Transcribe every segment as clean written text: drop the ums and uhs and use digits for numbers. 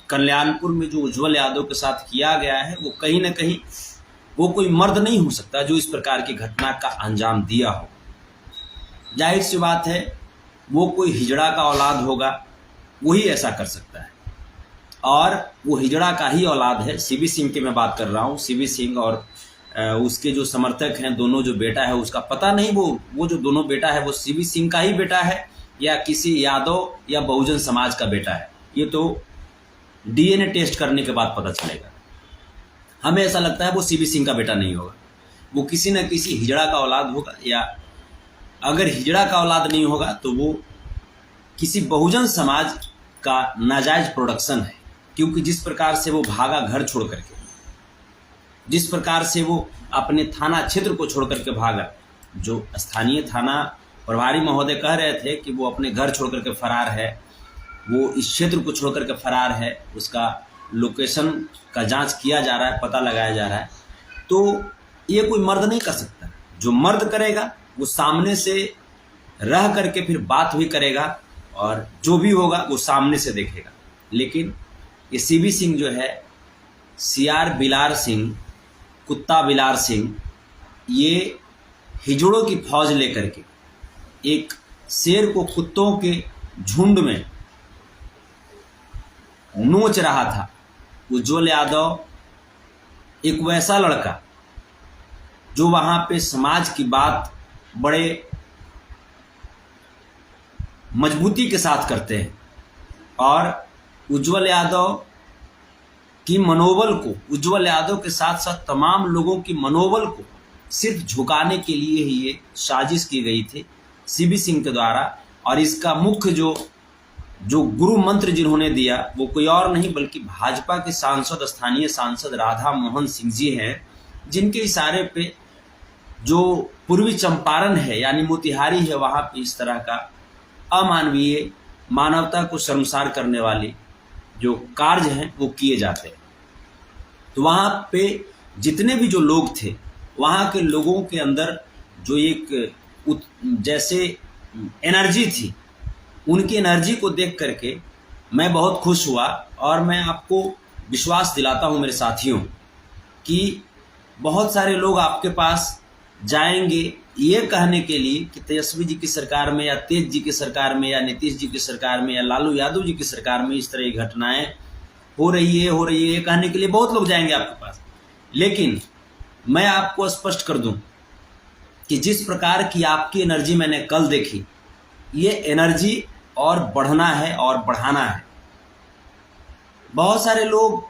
कल्याणपुर में जो उज्जवल यादव के साथ किया गया है वो कहीं ना कहीं वो कोई मर्द नहीं हो सकता जो इस प्रकार की घटना का अंजाम दिया हो। जाहिर सी बात है वो कोई हिजड़ा का औलाद होगा, वही ऐसा कर सकता है, और वो हिजड़ा का ही औलाद है। सीबी सिंह की मैं बात कर रहा हूँ। सीबी सिंह और उसके जो समर्थक हैं, दोनों जो बेटा है उसका पता नहीं वो जो दोनों बेटा है वो सीबी सिंह का ही बेटा है या किसी यादव या बहुजन समाज का बेटा है, ये तो डीएनए टेस्ट करने के बाद पता चलेगा। हमें ऐसा लगता है वो सीबी सिंह का बेटा नहीं होगा, वो किसी न किसी हिजड़ा का औलाद होगा, या अगर हिजड़ा का औलाद नहीं होगा तो वो किसी बहुजन समाज का नाजायज प्रोडक्शन है। क्योंकि जिस प्रकार से वो भागा घर छोड़ करके, जिस प्रकार से वो अपने थाना क्षेत्र को छोड़ करके भागा, जो स्थानीय थाना प्रभारी महोदय कह रहे थे कि वो अपने घर छोड़ करके फरार है, वो इस क्षेत्र को छोड़ करके फरार है, उसका लोकेशन का जांच किया जा रहा है, पता लगाया जा रहा है, तो ये कोई मर्द नहीं कर सकता। जो मर्द करेगा वो सामने से रह करके फिर बात भी करेगा और जो भी होगा वो सामने से देखेगा। लेकिन ये सीबी सिंह जो है, सीआर बिलार सिंह, कुत्ता बिलार सिंह, ये हिजड़ों की फौज लेकर के एक शेर को कुत्तों के झुंड में नोच रहा था। उज्जवल यादव एक वैसा लड़का जो वहां पे समाज की बात बड़े मजबूती के साथ करते हैं, और उज्जवल यादव की मनोबल को, उज्जवल यादव के साथ साथ तमाम लोगों की मनोबल को सिर्फ झुकाने के लिए ही ये साजिश की गई थी सीबी सिंह के द्वारा। और इसका मुख्य जो गुरु मंत्र जिन्होंने दिया वो कोई और नहीं बल्कि भाजपा के सांसद, स्थानीय सांसद राधा मोहन सिंह जी हैं, जिनके इशारे पे जो पूर्वी चंपारण है यानी मोतिहारी है, वहाँ पे इस तरह का अमानवीय, मानवता को शर्मसार करने वाले जो कार्य हैं वो किए जाते हैं। तो वहाँ पे जितने भी जो लोग थे, वहाँ के लोगों के अंदर जो एक जैसे एनर्जी थी, उनकी एनर्जी को देख करके मैं बहुत खुश हुआ। और मैं आपको विश्वास दिलाता हूँ मेरे साथियों कि बहुत सारे लोग आपके पास जाएंगे ये कहने के लिए कि तेजस्वी जी की सरकार में या तेज जी की सरकार में या नीतीश जी की सरकार में या लालू यादव जी की सरकार में इस तरह की घटनाएं हो रही है ये कहने के लिए बहुत लोग जाएंगे आपके पास। लेकिन मैं आपको स्पष्ट कर दूं कि जिस प्रकार की आपकी एनर्जी मैंने कल देखी, ये एनर्जी और बढ़ना है और बढ़ाना है। बहुत सारे लोग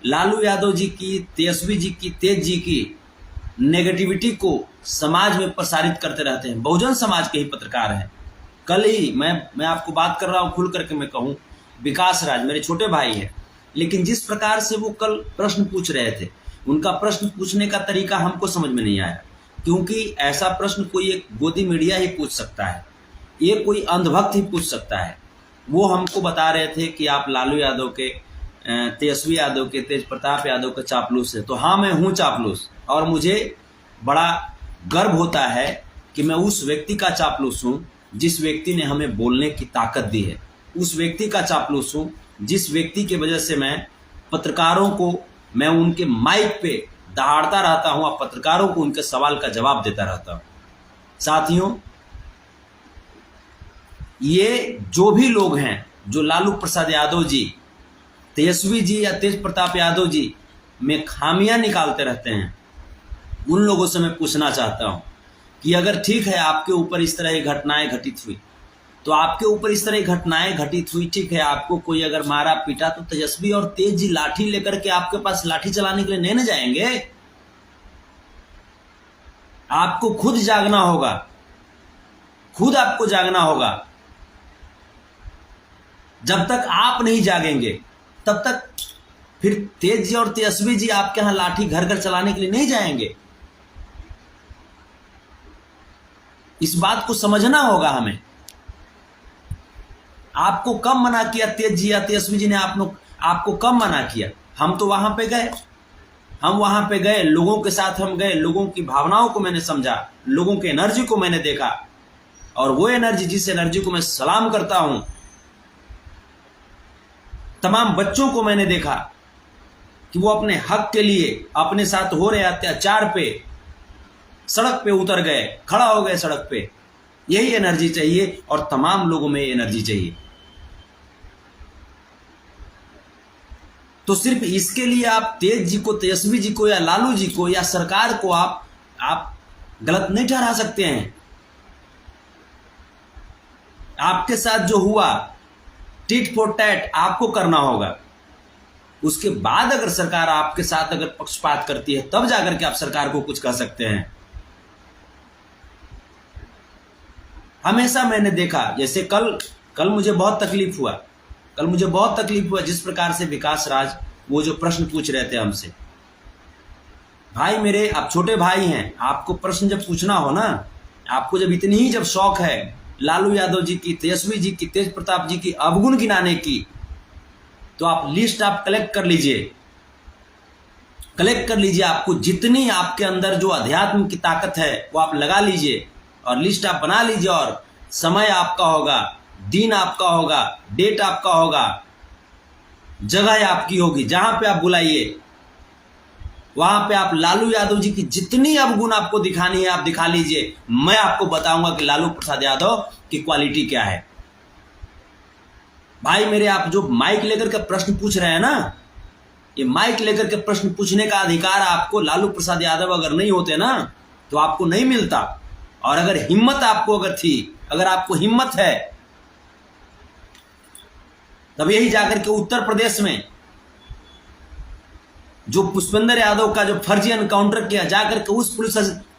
लालू यादव जी की, तेजस्वी जी की, तेज जी की नेगेटिविटी को समाज में प्रसारित करते रहते हैं। बहुजन समाज के ही पत्रकार हैं। कल ही मैं आपको बात कर रहा हूँ, खुल करके मैं कहूँ, विकास राज मेरे छोटे भाई हैं, लेकिन जिस प्रकार से वो कल प्रश्न पूछ रहे थे, उनका प्रश्न पूछने का तरीका हमको समझ में नहीं आया। क्योंकि ऐसा प्रश्न कोई एक गोदी मीडिया ही पूछ सकता है, ये कोई अंधभक्त ही पूछ सकता है। वो हमको बता रहे थे कि आप लालू यादव के, तेजस्वी यादव के, तेज प्रताप यादव के चापलूस है। तो हाँ, मैं हूँ चापलूस, और मुझे बड़ा गर्व होता है कि मैं उस व्यक्ति का चापलूस हूँ जिस व्यक्ति ने हमें बोलने की ताकत दी है, उस व्यक्ति का चापलूस हूँ जिस व्यक्ति की वजह से मैं पत्रकारों को, मैं उनके माइक पे दहाड़ता रहता हूँ और पत्रकारों को उनके सवाल का जवाब देता रहता हूँ। साथियों, ये जो भी लोग हैं जो लालू प्रसाद यादव जी, तेजस्वी जी या तेज प्रताप यादव जी में खामियां निकालते रहते हैं, उन लोगों से मैं पूछना चाहता हूं कि अगर ठीक है आपके ऊपर इस तरह की घटनाएं घटित हुई, तो आपके ऊपर इस तरह की घटनाएं घटित हुई, ठीक है, आपको कोई अगर मारा पीटा, तो तेजस्वी और तेज जी लाठी लेकर के आपके पास लाठी चलाने के लिए नहीं न जाएंगे। आपको खुद जागना होगा, खुद आपको जागना होगा। जब तक आप नहीं जागेंगे तब तक फिर तेज जी और तेजस्वी जी आपके यहां लाठी घर घर चलाने के लिए नहीं जाएंगे। इस बात को समझना होगा हमें। आपको कब मना किया तेज जी या तेजस्वी जी ने आपको कब मना किया? हम तो वहां पे गए, हम वहां पे गए, लोगों के साथ हम गए, लोगों की भावनाओं को मैंने समझा, लोगों के एनर्जी को मैंने देखा, और वो एनर्जी, जिस एनर्जी को मैं सलाम करता हूं, तमाम बच्चों को मैंने देखा कि वो अपने हक के लिए अपने साथ हो रहे अत्याचार पे सड़क पे उतर गए, खड़ा हो गए सड़क पे। यही एनर्जी चाहिए और तमाम लोगों में एनर्जी चाहिए। तो सिर्फ इसके लिए आप तेज जी को, तेजस्वी जी को या लालू जी को या सरकार को आप गलत नहीं ठहरा सकते हैं। आपके साथ जो हुआ टिट फॉर टैट आपको करना होगा। उसके बाद अगर सरकार आपके साथ अगर पक्षपात करती है तब जाकर के आप सरकार को कुछ कह सकते हैं। हमेशा मैंने देखा, जैसे कल मुझे बहुत तकलीफ हुआ, जिस प्रकार से विकास राज वो जो प्रश्न पूछ रहे थे हमसे। भाई मेरे, आप छोटे भाई हैं, आपको प्रश्न जब पूछना हो ना, आपको जब इतनी ही जब शौक है लालू यादव जी की, तेजस्वी जी की, तेज प्रताप जी की अवगुण गिनाने की, तो आप लिस्ट आप कलेक्ट कर लीजिए। आपको जितनी आपके अंदर जो अध्यात्म की ताकत है वो आप लगा लीजिए और लिस्ट आप बना लीजिए। और समय आपका होगा, दिन आपका होगा, डेट आपका होगा, जगह आपकी होगी, जहां पे आप बुलाइए वहां पे आप लालू यादव जी की जितनी अवगुण आपको दिखानी है आप दिखा लीजिए। मैं आपको बताऊंगा कि लालू प्रसाद यादव की क्वालिटी क्या है। भाई मेरे, आप जो माइक लेकर के प्रश्न पूछ रहे हैं ना, ये माइक लेकर के प्रश्न पूछने का अधिकार आपको लालू प्रसाद यादव अगर नहीं होते ना तो आपको नहीं मिलता। और अगर हिम्मत आपको अगर थी, अगर आपको हिम्मत है, तब यही जाकर के उत्तर प्रदेश में जो पुष्पेंद्र यादव का जो फर्जी एनकाउंटर किया, जाकर के उस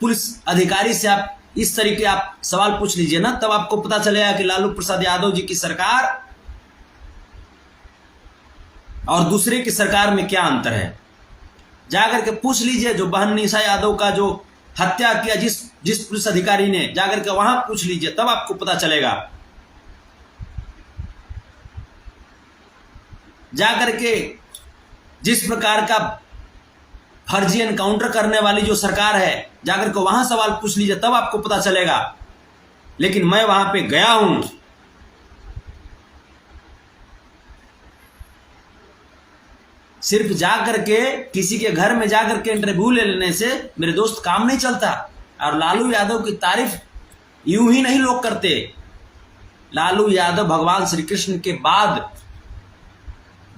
पुलिस अधिकारी से आप इस तरीके आप सवाल पूछ लीजिए ना, तब आपको पता चलेगा कि लालू प्रसाद यादव जी की सरकार और दूसरे की सरकार में क्या अंतर है। जाकर के पूछ लीजिए, जो बहन निशा यादव का जो हत्या किया जिस पुलिस अधिकारी ने, जाकर के वहां पूछ लीजिए, तब आपको पता चलेगा। जाकर के जिस प्रकार का फर्जी एनकाउंटर करने वाली जो सरकार है, जाकर के वहां सवाल पूछ लीजिए, तब आपको पता चलेगा। लेकिन मैं वहां पे गया हूं, सिर्फ जाकर के किसी के घर में जाकर के इंटरव्यू ले लेने से मेरे दोस्त काम नहीं चलता। और लालू यादव की तारीफ यूं ही नहीं लोग करते। लालू यादव भगवान श्री कृष्ण के बाद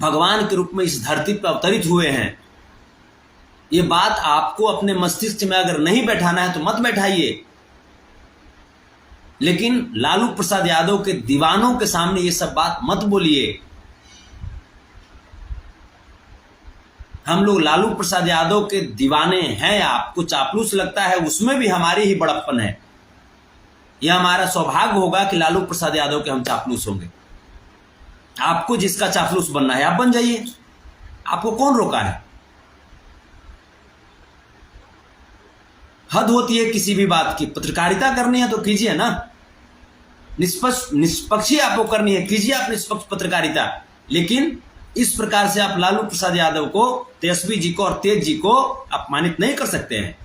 भगवान के रूप में इस धरती पर अवतरित हुए हैं। ये बात आपको अपने मस्तिष्क में अगर नहीं बैठाना है तो मत बैठाइए, लेकिन लालू प्रसाद यादव के दीवानों के सामने ये सब बात मत बोलिए। हम लोग लालू प्रसाद यादव के दीवाने हैं। आपको चापलूस लगता है, उसमें भी हमारी ही बड़प्पन है। यह हमारा सौभाग्य होगा कि लालू प्रसाद यादव के हम चापलूस होंगे। आपको जिसका चापलूस बनना है आप बन जाइए, आपको कौन रोका है। हद होती है किसी भी बात की। पत्रकारिता करनी है तो कीजिए ना, निष्पक्षी आपको करनी है, कीजिए आप निष्पक्ष पत्रकारिता। लेकिन इस प्रकार से आप लालू प्रसाद यादव को, तेजस्वी जी को और तेज जी को अपमानित नहीं कर सकते हैं।